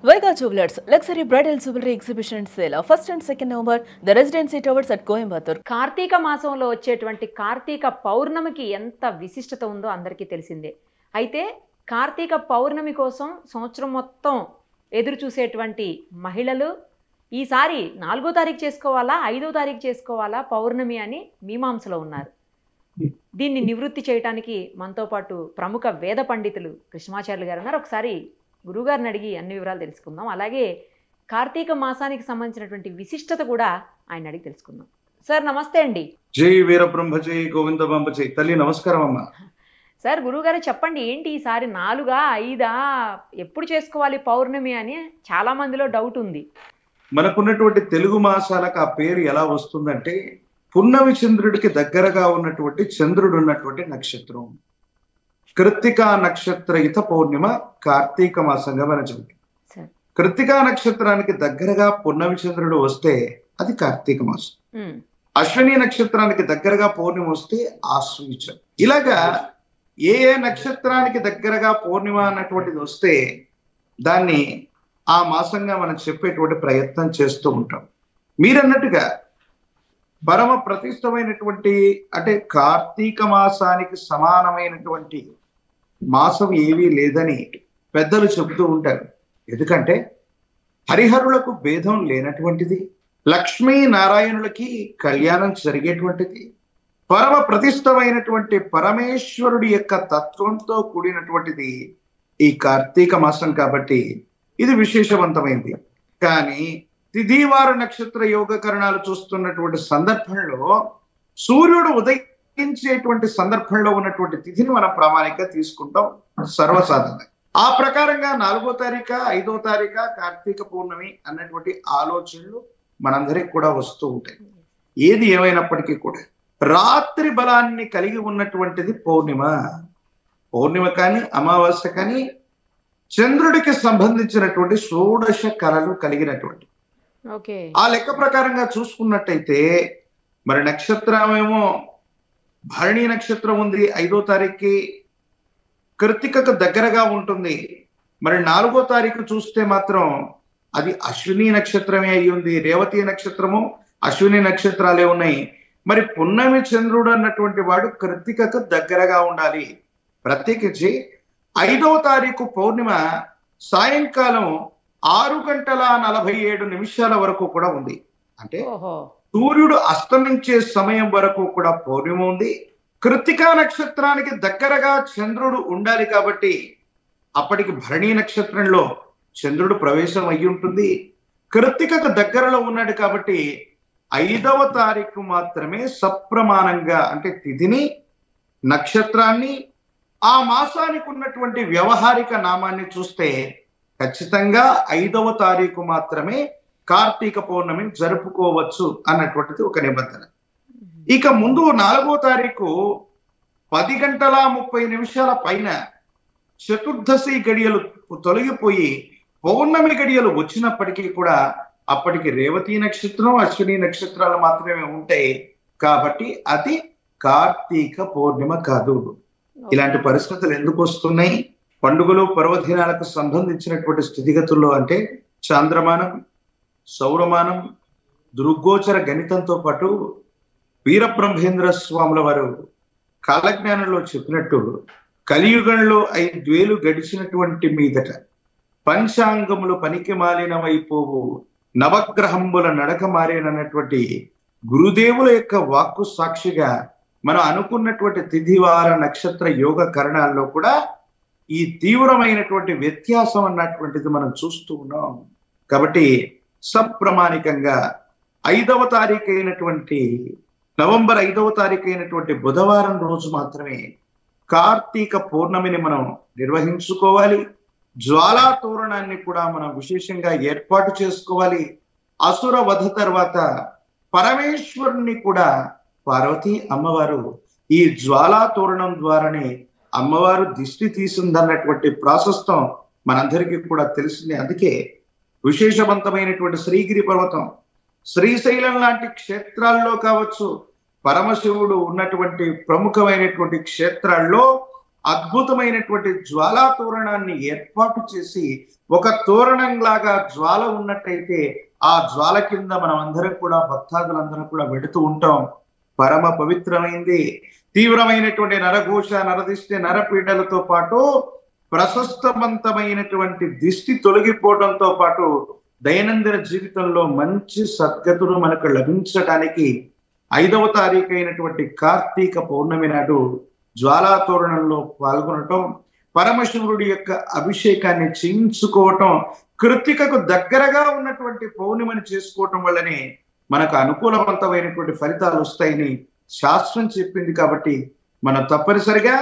Vega Jewelers Luxury Bridal Jewelry Exhibition Sale first and second November, the Residency Towers at Coimbatore. Karthika మాసంలో వచ్చేటువంటి కార్తీక పౌర్ణమికి ఎంత విశిష్టత ఉందో అందరికీ తెలిసిందే. అయితే కార్తీక పౌర్ణమి కోసం సంవత్సరం మొత్తం ఎదురు చూసేటువంటి మహిళలు ఈసారి 4వ తారీఖు చేసుకోవాలా 5వ తారీఖు చేసుకోవాలా పౌర్ణమి అని మీమాంసలో ఉన్నారు. దీన్ని నివృత్తి చేయడానికి మనతో పాటు ప్రముఖ వేద పండితులు కృష్ణమాచార్యులు గారు ఉన్నారు. ఒకసారి గురుగారిని అడిగి అన్ని వివరాలు తెలుసుకుందాం. అలాగే కార్తీక మాసానికి సంబంధించినటువంటి విశిష్టత కూడా ఆయన అడిగి తెలుసుకుందాం. సార్ నమస్తే అండి. జై వీరబ్రహ్మ జై గోవిందబాంబ జై తల్లి. నమస్కారం అమ్మా. సార్ గురుగారు చెప్పండి, ఏంటి ఈసారి 4 5 ఎప్పుడు చేసుకోవాలి పౌర్ణమి అని చాలా మందిలో డౌట్ ఉంది. మనకున్నటువంటి తెలుగు మాసాలకు ఆ పేరు ఎలా వస్తుందంటే పున్నమి చంద్రుడికి దగ్గరగా ఉన్నటువంటి చంద్రుడు ఉన్నటువంటి నక్షత్రం. కృత్తికా నక్షత్రయుత పౌర్ణిమ కార్తీక మాసంగా మనం చెబుతాం. కృత్తికా నక్షత్రానికి దగ్గరగా పున్నమి చంద్రుడు వస్తే అది కార్తీక మాసం. అశ్విని నక్షత్రానికి దగ్గరగా పౌర్ణిమ వస్తే ఆశ్వయుజం. ఇలాగా ఏ నక్షత్రానికి దగ్గరగా పౌర్ణిమ అన్నటువంటిది వస్తే దాన్ని ఆ మాసంగా మనం చెప్పేటువంటి ప్రయత్నం చేస్తూ ఉంటాం. మీరన్నట్టుగా పరమ ప్రతిష్టమైనటువంటి అంటే కార్తీక మాసానికి సమానమైనటువంటి మాసం ఏమీ లేదని పెద్దలు చెబుతూ ఉంటారు. ఎందుకంటే హరిహరులకు భేదం లేనటువంటిది, లక్ష్మీ నారాయణులకి కళ్యాణం జరిగేటువంటిది, పరమ ప్రతిష్టమైనటువంటి పరమేశ్వరుడి యొక్క తత్వంతో కూడినటువంటిది ఈ కార్తీక మాసం. కాబట్టి ఇది విశేషవంతమైంది. కానీ తిథివార నక్షత్ర యోగకరణాలు చూస్తున్నటువంటి సందర్భంలో సూర్యుడు ఉదయించేటువంటి సందర్భంలో ఉన్నటువంటి తిథిని మనం ప్రామాణికంగా తీసుకుంటాం సర్వసాధారణంగా. ఆ ప్రకారంగా 4వ తారీఖు 5వ తారీఖు కార్తీక పౌర్ణమి అన్నటువంటి ఆలోచనలు మనందరికి కూడా వస్తూ ఉంటాయి. ఏది ఏమైనప్పటికీ కూడా రాత్రి బలాన్ని కలిగి ఉన్నటువంటిది పౌర్ణిమ. పౌర్ణిమ కానీ అమావాస్య కానీ చంద్రుడికి సంబంధించినటువంటి షోడశ కళలు కలిగినటువంటి ఆ లెక్క ప్రకారంగా చూసుకున్నట్టయితే మరి నక్షత్రం ఏమో భరణి నక్షత్రం ఉంది 5వ తారీఖుకి, కృత్తికకు దగ్గరగా ఉంటుంది. మరి 4వ తారీఖు చూస్తే మాత్రం అది అశ్విని నక్షత్రమే అయి ఉంది. రేవతి నక్షత్రము అశ్విని నక్షత్రాలే ఉన్నాయి. మరి పున్నమి చంద్రుడు అన్నటువంటి వాడు కృత్తికకు దగ్గరగా ఉండాలి. ప్రత్యేకించి 5వ తారీఖు పౌర్ణిమ సాయంకాలం 6:47 వరకు కూడా ఉంది. అంటే సూర్యుడు అస్తమించే సమయం వరకు కూడా పౌర్ణిమ ఉంది. కృత్తికా నక్షత్రానికి దగ్గరగా చంద్రుడు ఉండాలి కాబట్టి అప్పటికి భరణి నక్షత్రంలో చంద్రుడు ప్రవేశం అయ్యి ఉంటుంది. కృత్తికకు దగ్గరలో ఉన్నాడు కాబట్టి 5వ తారీఖు మాత్రమే సప్రమాణంగా అంటే తిథిని, నక్షత్రాన్ని, ఆ మాసానికి ఉన్నటువంటి వ్యవహారిక నామాన్ని చూస్తే ఖచ్చితంగా 5వ తారీఖు మాత్రమే కార్తీక పౌర్ణమిని జరుపుకోవచ్చు అన్నటువంటిది ఒక నిబంధన. ఇక ముందు 4వ తారీఖు 10:30 పైన చతుర్దశి గడియలు తొలగిపోయి పౌర్ణమి గడియలు వచ్చినప్పటికీ కూడా అప్పటికి రేవతి నక్షత్రం అశ్విని నక్షత్రాలు మాత్రమే ఉంటాయి. కాబట్టి అది కార్తీక పౌర్ణిమ కాదు. ఇలాంటి పరిస్థితులు ఎందుకు వస్తున్నాయి? పండుగలు పర్వదినాలకు సంబంధించినటువంటి స్థితిగతుల్లో అంటే చాంద్రమానం, సౌరమానం, దృగ్గోచర గణితంతో పాటు వీరబ్రహ్మేంద్ర స్వాముల వారు కాలజ్ఞానంలో చెప్పినట్టు కలియుగంలో 5 వేలు గడిచినటువంటి మీదట పంచాంగములు పనికి మాలినవైపోవు, నవగ్రహంబుల నడక మారేనన్నటువంటి గురుదేవుల యొక్క వాక్కు సాక్షిగా మనం అనుకున్నటువంటి తిథివార నక్షత్ర యోగ కరణాల్లో కూడా ఈ తీవ్రమైనటువంటి వ్యత్యాసం అన్నటువంటిది మనం చూస్తూ ఉన్నాం. కాబట్టి సప్రమాణికంగా 5వ తారీఖు అయినటువంటి నవంబర్ 5వ తారీఖు అయినటువంటి బుధవారం రోజు మాత్రమే కార్తీక పౌర్ణమిని మనం నిర్వహించుకోవాలి. జ్వాలా తోరణాన్ని కూడా మనం విశేషంగా ఏర్పాటు చేసుకోవాలి. అసుర వధ తర్వాత పరమేశ్వరుణ్ణి కూడా పార్వతీ అమ్మవారు ఈ జ్వాలా తోరణం ద్వారానే అమ్మవారు దిష్టి తీసిందన్నటువంటి ప్రాశస్తం మనందరికీ కూడా తెలిసింది. అందుకే విశేషవంతమైనటువంటి శ్రీగిరి పర్వతం, శ్రీశైలం లాంటి క్షేత్రాల్లో కావచ్చు, పరమశివుడు ఉన్నటువంటి ప్రముఖమైనటువంటి క్షేత్రాల్లో అద్భుతమైనటువంటి జ్వాలా తోరణాన్ని ఏర్పాటు చేసి ఒక తోరణంలాగా జ్వాల ఉన్నట్టయితే ఆ జ్వాల కింద మనం అందరం కూడా భక్తాదులందరం కూడా వెడుతూ ఉంటాం. పరమ పవిత్రమైంది. తీవ్రమైనటువంటి నరఘోష, నరదిష్టి, నరపీడలతో పాటు ప్రశస్తవంతమైనటువంటి దిష్టి తొలగిపోవడంతో పాటు దైనందిన జీవితంలో మంచి సద్గతులు మనకు లభించడానికి 5వ తారీఖు అయినటువంటి కార్తీక పౌర్ణమి నాడు జ్వాలా తోరణంలో పాల్గొనటం, పరమశివుడి యొక్క అభిషేకాన్ని చేయించుకోవటం, కృత్తికకు దగ్గరగా ఉన్నటువంటి పౌర్ణిమని చేసుకోవటం వల్లనే మనకు అనుకూలవంతమైనటువంటి ఫలితాలు వస్తాయని శాస్త్రం చెప్పింది. కాబట్టి మనం తప్పనిసరిగా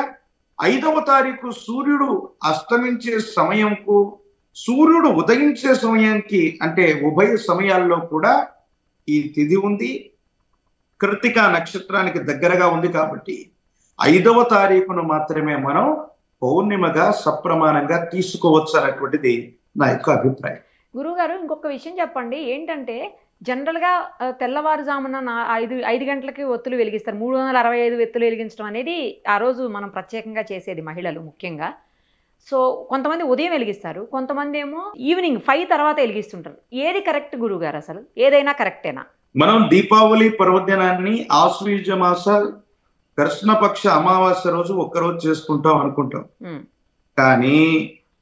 5వ తారీఖు సూర్యుడు అస్తమించే సమయంకు సూర్యుడు ఉదయించే సమయానికి అంటే ఉభయ సమయాల్లో కూడా ఈ తిథి ఉంది. కృత్తికా నక్షత్రానికి దగ్గరగా ఉంది కాబట్టి 5వ తారీఖును మాత్రమే మనం పౌర్ణిమగా సప్రమాణంగా తీసుకోవచ్చు అన్నటువంటిది నా యొక్క అభిప్రాయం. గురువుగారు, ఇంకొక విషయం చెప్పండి. ఏంటంటే జనరల్గా తెల్లవారుజామున 5 గంటలకి ఒత్తులు వెలిగిస్తారు. 365 ఒత్తులు వెలిగించడం అనేది ఆ రోజు మనం ప్రత్యేకంగా చేసేది మహిళలు ముఖ్యంగా. సో కొంతమంది ఉదయం వెలిగిస్తారు, కొంతమంది ఏమో ఈవినింగ్ 5 తర్వాత వెలిగిస్తుంటారు. ఏది కరెక్ట్ గురువుగారు? అసలు ఏదైనా కరెక్టేనా? మనం దీపావళి పర్వదినాన్ని ఆశ్వీజ మాస కృష్ణపక్ష అమావాస్య రోజు ఒక్కరోజు చేసుకుంటాం అనుకుంటాం. కానీ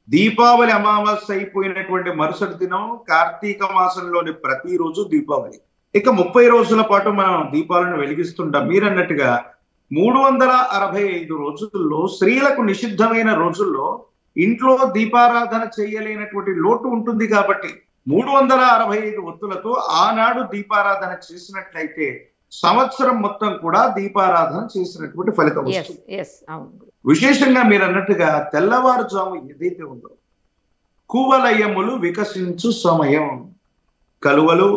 దీపావళి అమావాస్య అయిపోయినటువంటి మరుసటి దినం కార్తీక మాసంలోని ప్రతిరోజు దీపావళి. ఇక 30 రోజుల పాటు మనం దీపాలను వెలిగిస్తుంటాం. మీరన్నట్టుగా 365 రోజుల్లో స్త్రీలకు నిషిద్ధమైన రోజుల్లో ఇంట్లో దీపారాధన చేయలేనటువంటి లోటు ఉంటుంది. కాబట్టి 365 ఒత్తులతో ఆనాడు దీపారాధన చేసినట్లయితే సంవత్సరం మొత్తం కూడా దీపారాధన చేసినటువంటి ఫలితం వస్తుంది. విశేషంగా మీరు అన్నట్టుగా తెల్లవారుజాము ఏదైతే ఉందో కువలయములు వికసించు సమయం, కలువలు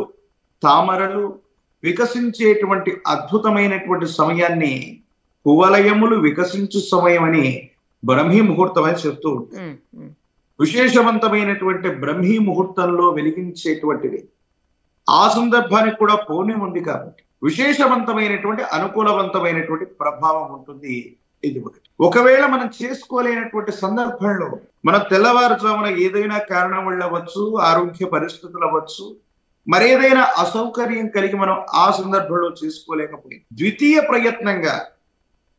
తామరలు వికసించేటువంటి అద్భుతమైనటువంటి సమయాన్ని కువలయములు వికసించు సమయం అని బ్రహ్మీ ముహూర్తం అని చెప్తూ ఉంటుంది. విశేషవంతమైనటువంటి బ్రహ్మీ ముహూర్తంలో వెలిగించేటువంటిది. ఆ సందర్భానికి కూడా పౌర్ణమి ఉంది కాబట్టి విశేషవంతమైనటువంటి అనుకూలవంతమైనటువంటి ప్రభావం ఉంటుంది. ఇది ఒకటి. ఒకవేళ మనం చేసుకోలేనటువంటి సందర్భంలో మన తెల్లవారుజామున ఏదైనా కారణం వల్ల అవ్వచ్చు, ఆరోగ్య పరిస్థితులు అవ్వచ్చు, మరేదైనా అసౌకర్యం కలిగి మనం ఆ సందర్భంలో చేసుకోలేకపోయి ద్వితీయ ప్రయత్నంగా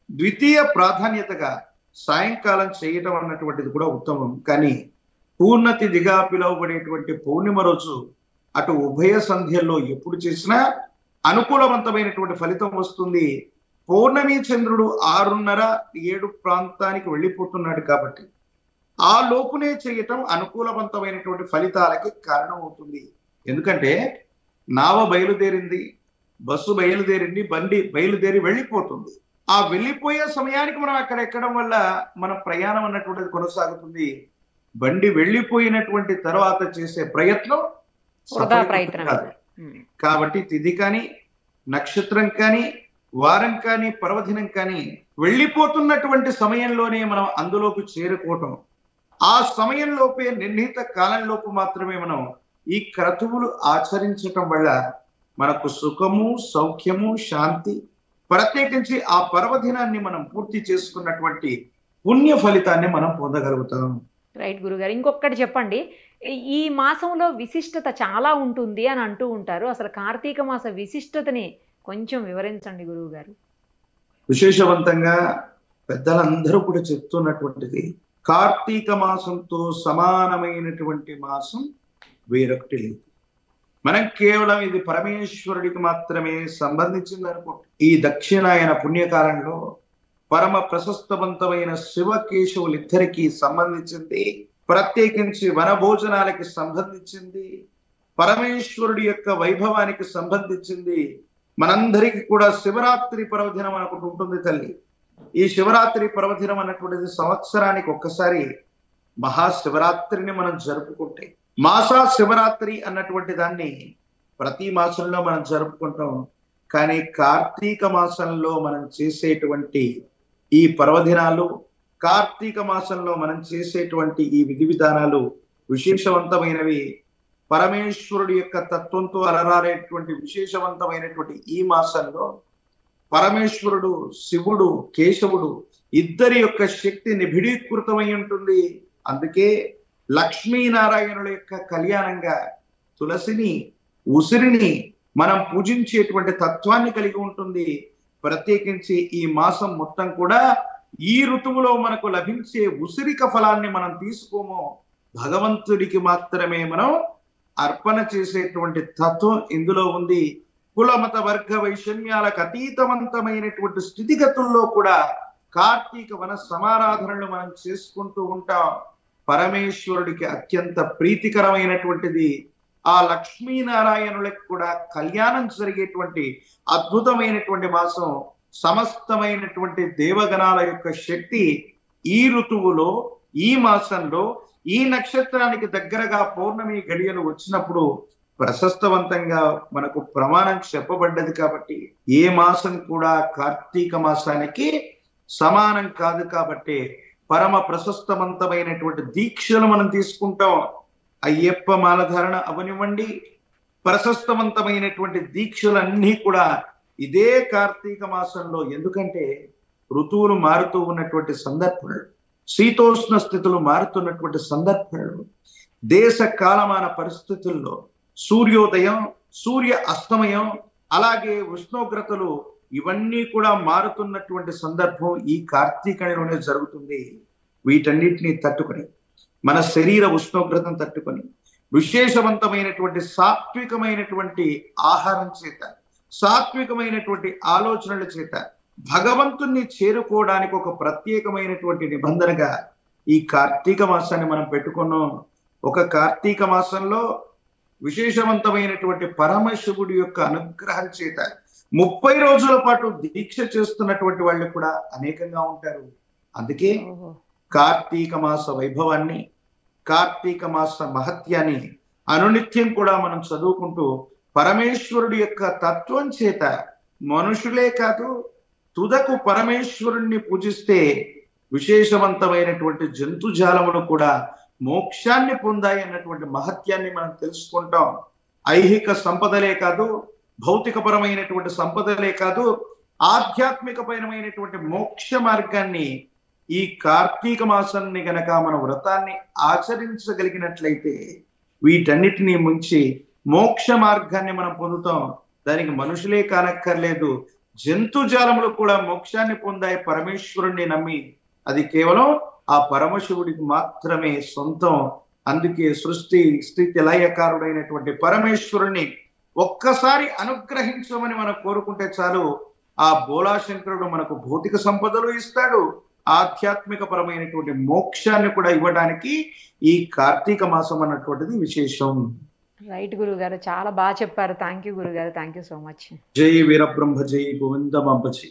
ద్వితీయ ప్రాధాన్యతగా సాయంకాలం చేయటం అన్నటువంటిది కూడా ఉత్తమం. కానీ పూర్ణతిథిగా పిలువబడేటువంటి పౌర్ణిమ రోజు అటు ఉభయ సంధ్యల్లో ఎప్పుడు చేసినా అనుకూలవంతమైనటువంటి ఫలితం వస్తుంది. పౌర్ణమి చంద్రుడు 6:30-7 ప్రాంతానికి వెళ్ళిపోతున్నాడు కాబట్టి ఆ లోపునే చేయటం అనుకూలవంతమైనటువంటి ఫలితాలకి కారణం అవుతుంది. ఎందుకంటే నావ బయలుదేరింది, బస్సు బయలుదేరింది, బండి బయలుదేరి వెళ్ళిపోతుంది. ఆ వెళ్ళిపోయే సమయానికి మనం అక్కడ ఎక్కడం వల్ల మన ప్రయాణం అన్నటువంటిది కొనసాగుతుంది. బండి వెళ్ళిపోయినటువంటి తర్వాత చేసే ప్రయత్నం కాదు. కాబట్టి తిథి కానీ, నక్షత్రం కానీ, వారం కానీ, పర్వదినం కానీ వెళ్ళిపోతున్నటువంటి సమయంలోనే మనం అందులోకి చేరుకోవటం, ఆ సమయంలోపే నిర్ణీత కాలంలోపు మాత్రమే మనం ఈ క్రతువులు ఆచరించటం వల్ల మనకు సుఖము, సౌఖ్యము, శాంతి, ప్రత్యేకించి ఆ పర్వదినాన్ని మనం పూర్తి చేసుకున్నటువంటి పుణ్య ఫలితాన్ని మనం పొందగలుగుతాం. రైట్ గురుగారు, ఇంకొకటి చెప్పండి. ఈ మాసంలో విశిష్టత చాలా ఉంటుంది అని అంటూ ఉంటారు. అసలు కార్తీక మాస విశిష్టతని కొంచెం వివరించండి గురువు గారు. విశేషవంతంగా పెద్దలందరూ కూడా చెప్తున్నటువంటిది, కార్తీక మాసంతో సమానమైనటువంటి మాసం వేరొకటి లేదు. మనం కేవలం ఇది పరమేశ్వరుడికి మాత్రమే సంబంధించింది అనుకుంటాం. ఈ దక్షిణాయన పుణ్యకాలంలో పరమ ప్రశస్తవంతమైన శివకేశవులిద్దరికీ సంబంధించింది, ప్రత్యేకించి వనభోజనాలకి సంబంధించింది, పరమేశ్వరుడి యొక్క వైభవానికి సంబంధించింది. మనందరికీ కూడా శివరాత్రి పర్వదినం అనుకుంటూ ఉంటుంది తల్లి. ఈ శివరాత్రి పర్వదినం అన్నటువంటిది సంవత్సరానికి ఒక్కసారి మహాశివరాత్రిని మనం జరుపుకుంటే, మాసా శివరాత్రి అన్నటువంటి దాన్ని ప్రతి మాసంలో మనం జరుపుకుంటాం. కానీ కార్తీక మాసంలో మనం చేసేటువంటి ఈ పర్వదినాలు, కార్తీక మాసంలో మనం చేసేటువంటి ఈ విధి విధానాలు విశేషవంతమైనవి. పరమేశ్వరుడి యొక్క తత్వంతో అలరారేటువంటి విశేషవంతమైనటువంటి ఈ మాసంలో పరమేశ్వరుడు, శివుడు, కేశవుడు ఇద్దరి యొక్క శక్తి నిబిడీకృతమై ఉంటుంది. అందుకే లక్ష్మీనారాయణుల యొక్క కళ్యాణంగా తులసిని, ఉసిరిని మనం పూజించేటువంటి తత్వాన్ని కలిగి ఉంటుంది. ప్రత్యేకించి ఈ మాసం మొత్తం కూడా ఈ ఋతువులో మనకు లభించే ఉసిరిక ఫలాన్ని మనం తీసుకోము, భగవంతుడికి మాత్రమే మనం అర్పణ చేసేటువంటి తత్వం ఇందులో ఉంది. కుల మత వర్గ వైషమ్యాలకు అతీతవంతమైనటువంటి స్థితిగతుల్లో కూడా కార్తీక వన సమారాధనలు మనం చేసుకుంటూ ఉంటాం. పరమేశ్వరుడికి అత్యంత ప్రీతికరమైనటువంటిది. ఆ లక్ష్మీనారాయణులకు కూడా కళ్యాణం జరిగేటువంటి అద్భుతమైనటువంటి మాసం. సమస్తమైనటువంటి దేవగణాల యొక్క శక్తి ఈ ఋతువులో, ఈ మాసంలో, ఈ నక్షత్రానికి దగ్గరగా పౌర్ణమి గడియలు వచ్చినప్పుడు ప్రశస్తవంతంగా మనకు ప్రమాణం చెప్పబడ్డది. కాబట్టి ఏ మాసం కూడా కార్తీక మాసానికి సమానం కాదు. కాబట్టి పరమ ప్రశస్తవంతమైనటువంటి దీక్షలు మనం తీసుకుంటాం. అయ్యప్ప మాలధారణ అవనివ్వండి, ప్రశస్తవంతమైనటువంటి దీక్షలన్నీ కూడా ఇదే కార్తీక మాసంలో. ఎందుకంటే ఋతువులు మారుతూ ఉన్నటువంటి సందర్భాలు, శీతోష్ణ స్థితులు మారుతున్నటువంటి సందర్భాలు, దేశ కాలమాన పరిస్థితుల్లో సూర్యోదయం, సూర్య అస్తమయం, అలాగే ఉష్ణోగ్రతలు ఇవన్నీ కూడా మారుతున్నటువంటి సందర్భం ఈ కార్తీకంలోనే జరుగుతుంది. వీటన్నిటిని తట్టుకొని, మన శరీర ఉష్ణోగ్రతను తట్టుకొని, విశేషవంతమైనటువంటి సాత్వికమైనటువంటి ఆహారం చేత, సాత్వికమైనటువంటి ఆలోచనల చేత భగవంతుణ్ణి చేరుకోవడానికి ఒక ప్రత్యేకమైనటువంటి నిబంధనగా ఈ కార్తీక మాసాన్ని మనం పెట్టుకున్నాం. ఒక కార్తీక మాసంలో విశేషవంతమైనటువంటి పరమశివుడి యొక్క అనుగ్రహం చేత 30 రోజుల పాటు దీక్ష చేస్తున్నటువంటి వాళ్ళు కూడా అనేకంగా ఉంటారు. అందుకే కార్తీక మాస వైభవాన్ని, కార్తీక మాస మహత్యాన్ని అనునిత్యం కూడా మనం చదువుకుంటూ పరమేశ్వరుడి యొక్క తత్వం చేత మనుషులే కాదు, తుదకు పరమేశ్వరుణ్ణి పూజిస్తే విశేషవంతమైనటువంటి జంతుజాలములు కూడా మోక్షాన్ని పొందాయి అన్నటువంటి మహత్యాన్ని మనం తెలుసుకుంటాం. ఐహిక సంపదలే కాదు, భౌతికపరమైనటువంటి సంపదలే కాదు, ఆధ్యాత్మికపరమైనటువంటి మోక్ష మార్గాన్ని ఈ కార్తీక మాసాన్ని గనక మన వ్రతాన్ని ఆచరించగలిగినట్లయితే వీటన్నిటినీ ముంచి మోక్ష మార్గాన్ని మనం పొందుతాం. దానికి మనుషులే కానక్కర్లేదు, జంతుజాలములు కూడా మోక్షాన్ని పొందాయి పరమేశ్వరుణ్ణి నమ్మి. అది కేవలం ఆ పరమశివుడికి మాత్రమే సొంతం. అందుకే సృష్టి స్థితి లయకారుడైనటువంటి పరమేశ్వరుణ్ణి ఒక్కసారి అనుగ్రహించమని మనం కోరుకుంటే చాలు, ఆ బోలాశంకరుడు మనకు భౌతిక సంపదలు ఇస్తాడు, ఆధ్యాత్మిక పరమైనటువంటి మోక్షాన్ని కూడా ఇవ్వడానికి ఈ కార్తీక మాసం అన్నటువంటిది విశేషం. రైట్ గురుగారు, చాలా బాగా చెప్పారు. థ్యాంక్ యూ గురుగారు, థ్యాంక్ యూ సో మచ్. జై వీరబ్రహ్మ, జై గోవింద మంపచి.